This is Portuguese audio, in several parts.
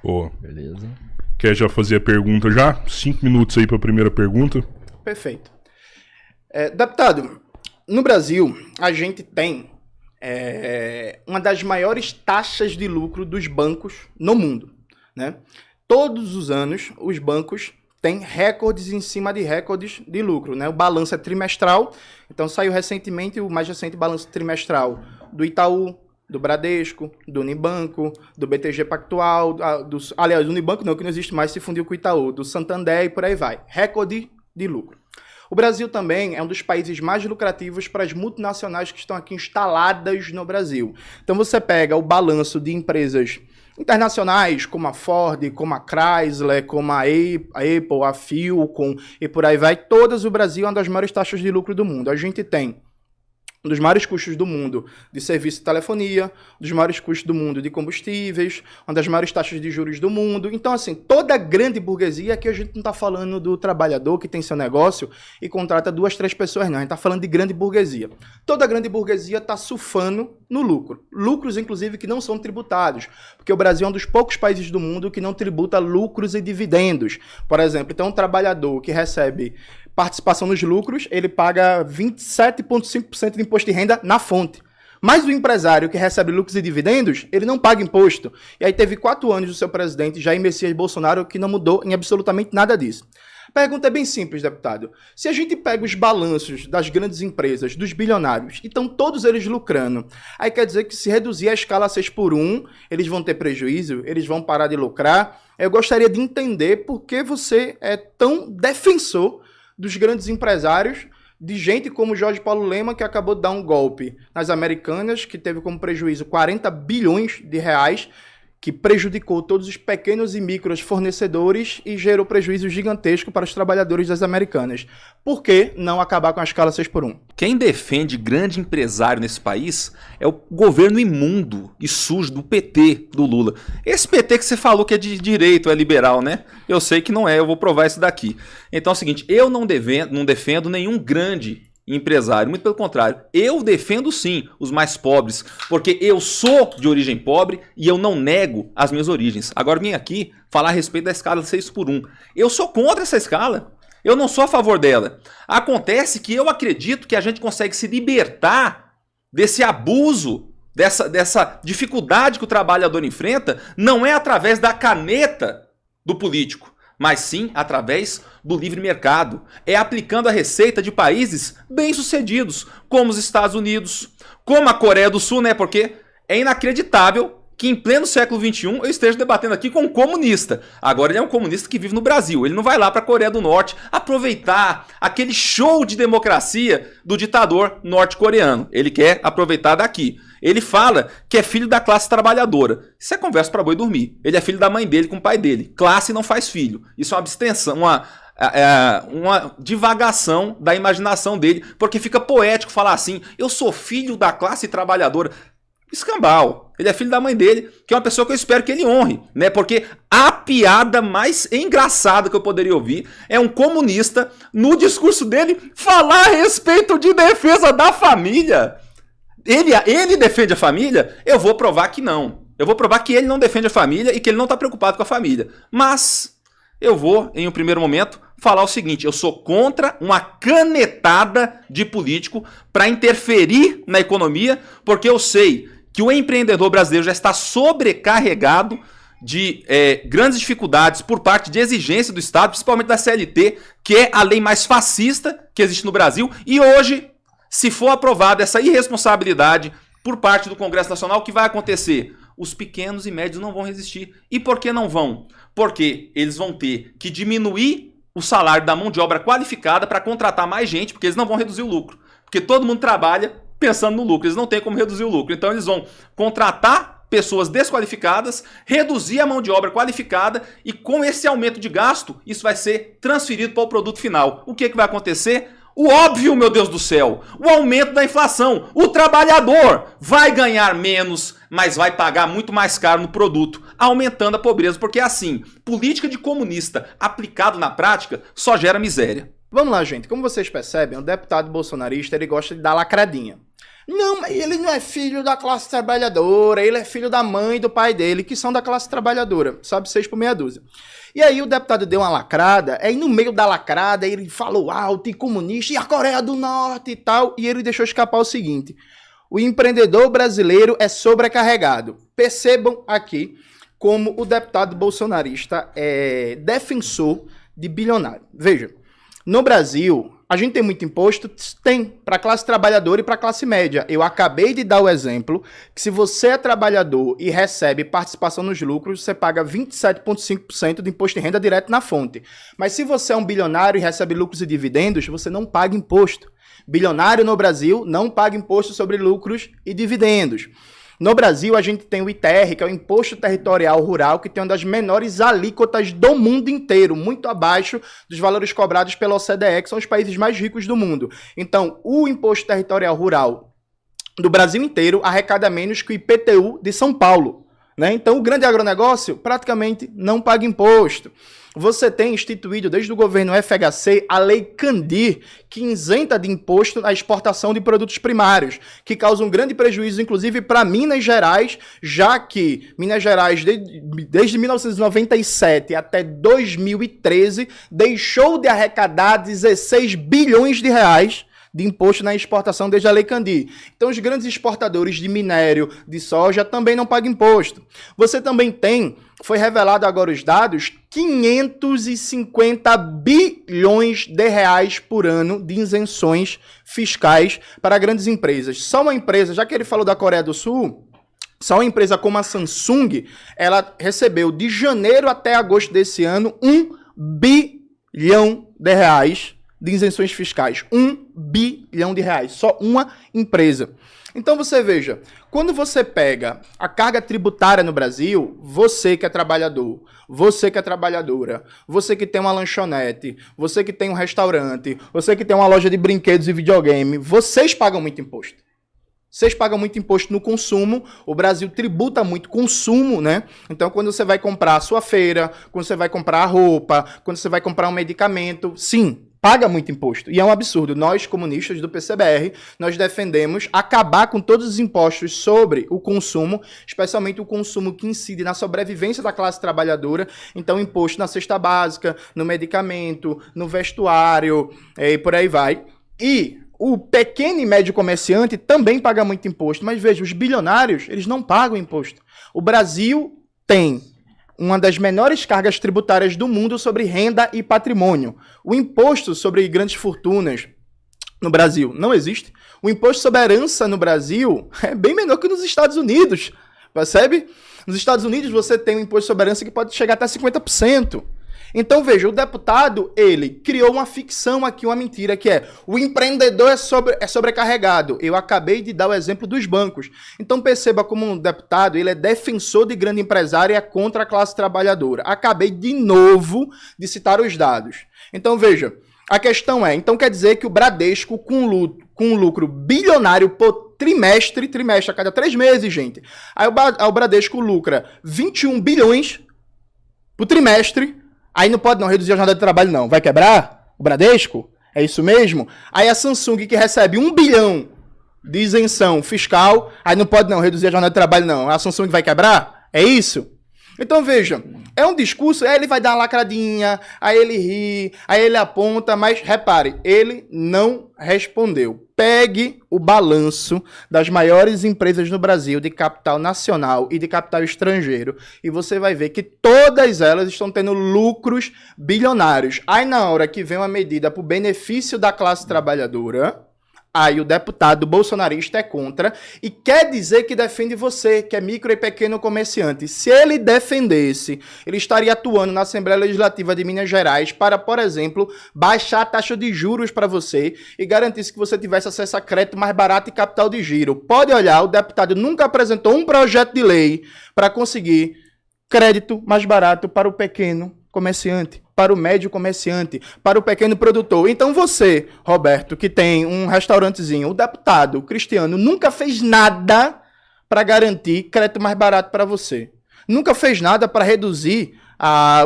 Boa. Beleza. Quer já fazer a pergunta já? 5 minutos aí para a primeira pergunta. Perfeito. Deputado, no Brasil, a gente tem uma das maiores taxas de lucro dos bancos no mundo, né? Todos os anos, os bancos têm recordes em cima de recordes de lucro, né? O balanço é trimestral, então saiu recentemente o mais recente balanço trimestral do Itaú, do Bradesco, do Unibanco, do BTG Pactual, aliás, do Unibanco não, que não existe mais, se fundiu com o Itaú, do Santander e por aí vai. Recorde de lucro. O Brasil também é um dos países mais lucrativos para as multinacionais que estão aqui instaladas no Brasil. Então você pega o balanço de empresas internacionais, como a Ford, como a Chrysler, como a Apple, a Philcon e por aí vai, todas o Brasil é uma das maiores taxas de lucro do mundo. A gente tem um dos maiores custos do mundo de serviço de telefonia, um dos maiores custos do mundo de combustíveis, uma das maiores taxas de juros do mundo. Então, assim, toda a grande burguesia, aqui a gente não está falando do trabalhador que tem seu negócio e contrata 2, 3 pessoas, não. A gente está falando de grande burguesia. Toda a grande burguesia está surfando no lucro. Lucros, inclusive, que não são tributados, porque o Brasil é um dos poucos países do mundo que não tributa lucros e dividendos. Por exemplo, então, um trabalhador que recebe participação nos lucros, ele paga 27,5% de imposto de renda na fonte. Mas o empresário que recebe lucros e dividendos, ele não paga imposto. E aí teve 4 anos do seu presidente, Jair Messias Bolsonaro, que não mudou em absolutamente nada disso. A pergunta é bem simples, deputado. Se a gente pega os balanços das grandes empresas, dos bilionários, e estão todos eles lucrando, aí quer dizer que se reduzir a escala 6x1, eles vão ter prejuízo, eles vão parar de lucrar. Eu gostaria de entender por que você é tão defensor dos grandes empresários, de gente como Jorge Paulo Lema, que acabou de dar um golpe nas Americanas, que teve como prejuízo 40 bilhões de reais, que prejudicou todos os pequenos e micros fornecedores e gerou prejuízo gigantesco para os trabalhadores das Americanas. Por que não acabar com a escala 6x1? Quem defende grande empresário nesse país é o governo imundo e sujo do PT, do Lula. Esse PT que você falou que é de direito, é liberal, né? Eu sei que não é, eu vou provar isso daqui. Então é o seguinte, eu não defendo nenhum grande empresário, muito pelo contrário, eu defendo sim os mais pobres, porque eu sou de origem pobre e eu não nego as minhas origens. Agora vim aqui falar a respeito da escala 6x1. Eu sou contra essa escala, eu não sou a favor dela. Acontece que eu acredito que a gente consegue se libertar desse abuso, dessa dificuldade que o trabalhador enfrenta, não é através da caneta do político, mas sim através do livre mercado. É aplicando a receita de países bem-sucedidos, como os Estados Unidos, como a Coreia do Sul, né? Porque é inacreditável que em pleno século XXI eu esteja debatendo aqui com um comunista. Agora ele é um comunista que vive no Brasil. Ele não vai lá para a Coreia do Norte aproveitar aquele show de democracia do ditador norte-coreano. Ele quer aproveitar daqui. Ele fala que é filho da classe trabalhadora. Isso é conversa para boi dormir. Ele é filho da mãe dele com o pai dele. Classe não faz filho. Isso é uma abstenção, uma divagação da imaginação dele, porque fica poético falar assim, eu sou filho da classe trabalhadora. Escambau. Ele é filho da mãe dele, que é uma pessoa que eu espero que ele honre, né? Porque a piada mais engraçada que eu poderia ouvir é um comunista, no discurso dele, falar a respeito de defesa da família. Ele defende a família? Eu vou provar que não. Eu vou provar que ele não defende a família e que ele não está preocupado com a família. Mas eu vou, em um primeiro momento, falar o seguinte, eu sou contra uma canetada de político para interferir na economia, porque eu sei que o empreendedor brasileiro já está sobrecarregado de grandes dificuldades por parte de exigência do Estado, principalmente da CLT, que é a lei mais fascista que existe no Brasil, e hoje, se for aprovada essa irresponsabilidade por parte do Congresso Nacional, o que vai acontecer? Os pequenos e médios não vão resistir. E por que não vão? Porque eles vão ter que diminuir o salário da mão de obra qualificada para contratar mais gente, porque eles não vão reduzir o lucro. Porque todo mundo trabalha pensando no lucro, eles não têm como reduzir o lucro. Então eles vão contratar pessoas desqualificadas, reduzir a mão de obra qualificada e com esse aumento de gasto, isso vai ser transferido para o produto final. O que vai acontecer? O óbvio, meu Deus do céu, o aumento da inflação. O trabalhador vai ganhar menos, mas vai pagar muito mais caro no produto, aumentando a pobreza, porque assim, política de comunista aplicado na prática só gera miséria. Vamos lá, gente. Como vocês percebem, o deputado bolsonarista ele gosta de dar lacradinha. Não, mas ele não é filho da classe trabalhadora, ele é filho da mãe e do pai dele, que são da classe trabalhadora, sabe, 6 por meia dúzia. E aí o deputado deu uma lacrada, aí no meio da lacrada ele falou alto e comunista, e a Coreia do Norte e tal, e ele deixou escapar o seguinte: o empreendedor brasileiro é sobrecarregado. Percebam aqui como o deputado bolsonarista é defensor de bilionário. Veja, no Brasil, a gente tem muito imposto? Tem, para a classe trabalhadora e para a classe média. Eu acabei de dar o exemplo que se você é trabalhador e recebe participação nos lucros, você paga 27,5% de imposto de renda direto na fonte. Mas se você é um bilionário e recebe lucros e dividendos, você não paga imposto. Bilionário no Brasil não paga imposto sobre lucros e dividendos. No Brasil, a gente tem o ITR, que é o Imposto Territorial Rural, que tem uma das menores alíquotas do mundo inteiro, muito abaixo dos valores cobrados pela OCDE, que são os países mais ricos do mundo. Então, o Imposto Territorial Rural do Brasil inteiro arrecada menos que o IPTU de São Paulo, né? Então, o grande agronegócio praticamente não paga imposto. Você tem instituído, desde o governo FHC, a Lei Candir, que isenta de imposto a exportação de produtos primários, que causa um grande prejuízo, inclusive, para Minas Gerais, já que Minas Gerais, desde 1997 até 2013, deixou de arrecadar 16 bilhões de reais de imposto na exportação desde a Lei Candir. Então, os grandes exportadores de minério, de soja, também não pagam imposto. Você também tem, foi revelado agora os dados, 550 bilhões de reais por ano de isenções fiscais para grandes empresas. Só uma empresa, já que ele falou da Coreia do Sul, só uma empresa como a Samsung, ela recebeu de janeiro até agosto desse ano 1 bilhão de reais de isenções fiscais. 1 bilhão de reais. Só uma empresa. Então você veja, quando você pega a carga tributária no Brasil, você que é trabalhador, você que é trabalhadora, você que tem uma lanchonete, você que tem um restaurante, você que tem uma loja de brinquedos e videogame, vocês pagam muito imposto. Vocês pagam muito imposto no consumo, o Brasil tributa muito consumo, né? Então, quando você vai comprar a sua feira, quando você vai comprar a roupa, quando você vai comprar um medicamento, sim, paga muito imposto. E é um absurdo. Nós, comunistas do PCBR, nós defendemos acabar com todos os impostos sobre o consumo, especialmente o consumo que incide na sobrevivência da classe trabalhadora. Então, imposto na cesta básica, no medicamento, no vestuário, e por aí vai. E o pequeno e médio comerciante também paga muito imposto, mas veja, os bilionários, eles não pagam imposto. O Brasil tem uma das menores cargas tributárias do mundo sobre renda e patrimônio. O imposto sobre grandes fortunas no Brasil não existe. O imposto sobre herança no Brasil é bem menor que nos Estados Unidos, percebe? Nos Estados Unidos você tem um imposto sobre herança que pode chegar até 50%. Então, veja, o deputado, ele criou uma ficção aqui, uma mentira, que é o empreendedor é sobrecarregado. Eu acabei de dar o exemplo dos bancos. Então, perceba como um deputado, ele é defensor de grande empresário e é contra a classe trabalhadora. Acabei de novo de citar os dados. Então, veja, a questão é, então quer dizer que o Bradesco, com um lucro bilionário por trimestre, a cada 3 meses, gente, aí o Bradesco lucra 21 bilhões por trimestre. Aí não pode não reduzir a jornada de trabalho, não. Vai quebrar o Bradesco? É isso mesmo? Aí a Samsung, que recebe 1 bilhão de isenção fiscal, aí não pode não reduzir a jornada de trabalho, não. A Samsung vai quebrar? É isso? Então, veja, é um discurso, aí ele vai dar uma lacradinha, aí ele ri, aí ele aponta, mas repare, ele não respondeu. Pegue o balanço das maiores empresas no Brasil de capital nacional e de capital estrangeiro e você vai ver que todas elas estão tendo lucros bilionários. Aí na hora que vem uma medida para o benefício da classe trabalhadora, aí o deputado bolsonarista é contra e quer dizer que defende você, que é micro e pequeno comerciante. Se ele defendesse, ele estaria atuando na Assembleia Legislativa de Minas Gerais para, por exemplo, baixar a taxa de juros para você e garantisse que você tivesse acesso a crédito mais barato e capital de giro. Pode olhar, o deputado nunca apresentou um projeto de lei para conseguir crédito mais barato para o pequeno comerciante, para o médio comerciante, para o pequeno produtor. Então você, Roberto, que tem um restaurantezinho, o deputado Cristiano, nunca fez nada para garantir crédito mais barato para você. Nunca fez nada para reduzir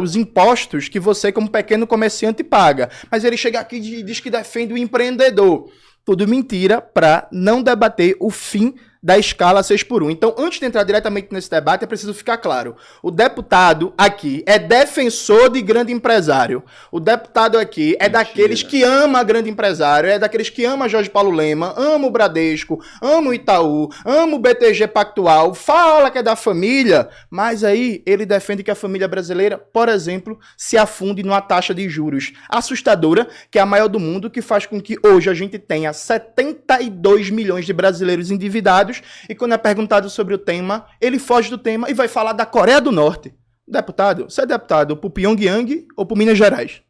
os impostos que você, como pequeno comerciante, paga. Mas ele chega aqui e diz que defende o empreendedor. tudo mentira para não debater o fim da escala 6x1. Então, antes de entrar diretamente nesse debate, é preciso ficar claro. O deputado aqui é defensor de grande empresário. O deputado aqui é daqueles que ama grande empresário, é daqueles que ama Jorge Paulo Lema, ama o Bradesco, ama o Itaú, ama o BTG Pactual, fala que é da família, mas aí ele defende que a família brasileira, por exemplo, se afunde numa taxa de juros assustadora, que é a maior do mundo, que faz com que hoje a gente tenha 72 milhões de brasileiros endividados. E quando é perguntado sobre o tema, ele foge do tema e vai falar da Coreia do Norte. Deputado, você é deputado pro Pyongyang ou pro Minas Gerais?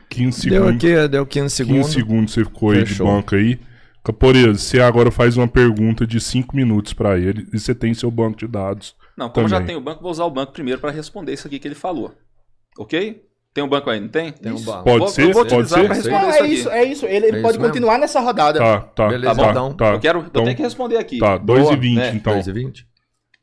15 segundos. Deu 15 segundos. 15 segundos você ficou aí de Fechou. banco aí. Caporeira, você agora faz uma pergunta de 5 minutos pra ele e você tem seu banco de dados. Não, como também. já tem o banco, vou usar o banco primeiro para responder isso aqui que ele falou. Ok? Tem um banco aí, não tem? Tem um banco. Pode ser? Eu vou Pode utilizar ser? para responder Não, isso é aqui. isso, é isso. Ele É pode isso continuar nessa rodada. Tá. Beleza, tá, então. tá. Eu tenho que responder aqui. Tá, 2h20 né? então. 2h20.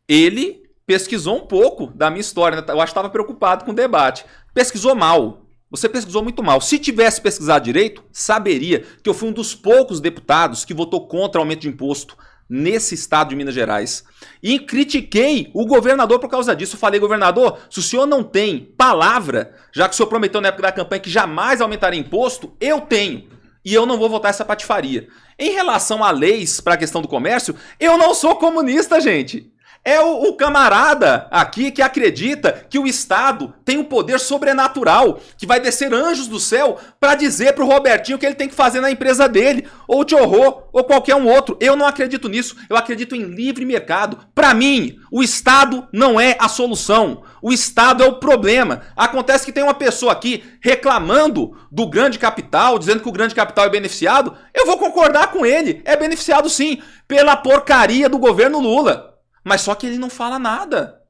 Ele pesquisou um pouco da minha história, né? Eu acho que estava preocupado com o debate. Pesquisou mal. Você pesquisou muito mal. Se tivesse pesquisado direito, saberia que eu fui um dos poucos deputados que votou contra o aumento de imposto nesse estado de Minas Gerais. E critiquei o governador por causa disso. Eu falei, governador, se o senhor não tem palavra, já que o senhor prometeu na época da campanha que jamais aumentaria imposto, eu tenho. E eu não vou votar essa patifaria. Em relação a leis para a questão do comércio, eu não sou comunista, gente. É o camarada aqui que acredita que o Estado tem um poder sobrenatural, que vai descer anjos do céu para dizer pro Robertinho o que ele tem que fazer na empresa dele, ou o Tchorrô, ou qualquer um outro. Eu não acredito nisso, eu acredito em livre mercado. Para mim, o Estado não é a solução, o Estado é o problema. Acontece que tem uma pessoa aqui reclamando do grande capital, dizendo que o grande capital é beneficiado. Eu vou concordar com ele, é beneficiado sim, pela porcaria do governo Lula. Mas só que ele não fala nada.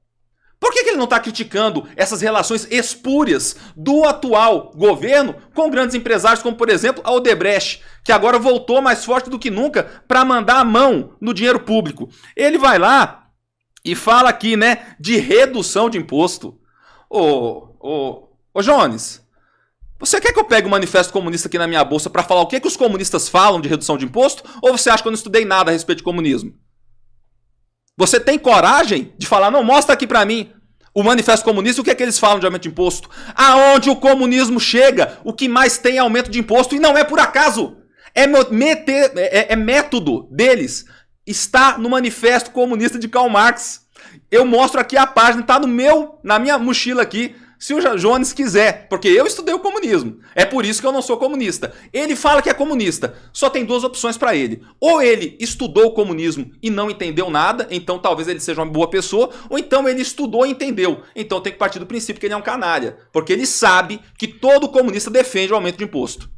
Por que ele não está criticando essas relações espúrias do atual governo com grandes empresários, como por exemplo a Odebrecht, que agora voltou mais forte do que nunca para mandar a mão no dinheiro público? Ele vai lá e fala aqui, né, de redução de imposto. Ô Jones, você quer que eu pegue o Manifesto Comunista aqui na minha bolsa para falar o que os comunistas falam de redução de imposto? Ou você acha que eu não estudei nada a respeito de comunismo? Você tem coragem de falar, não, mostra aqui pra mim o Manifesto Comunista, o que é que eles falam de aumento de imposto? Aonde o comunismo chega, o que mais tem é aumento de imposto, e não é por acaso. É método deles. Está no Manifesto Comunista de Karl Marx. Eu mostro aqui a página, tá na minha mochila aqui, se o Jones quiser, porque eu estudei o comunismo. É por isso que eu não sou comunista. Ele fala que é comunista. Só tem duas opções para ele. Ou ele estudou o comunismo e não entendeu nada, então talvez ele seja uma boa pessoa, ou então ele estudou e entendeu. Então tem que partir do princípio que ele é um canalha, porque ele sabe que todo comunista defende o aumento de imposto.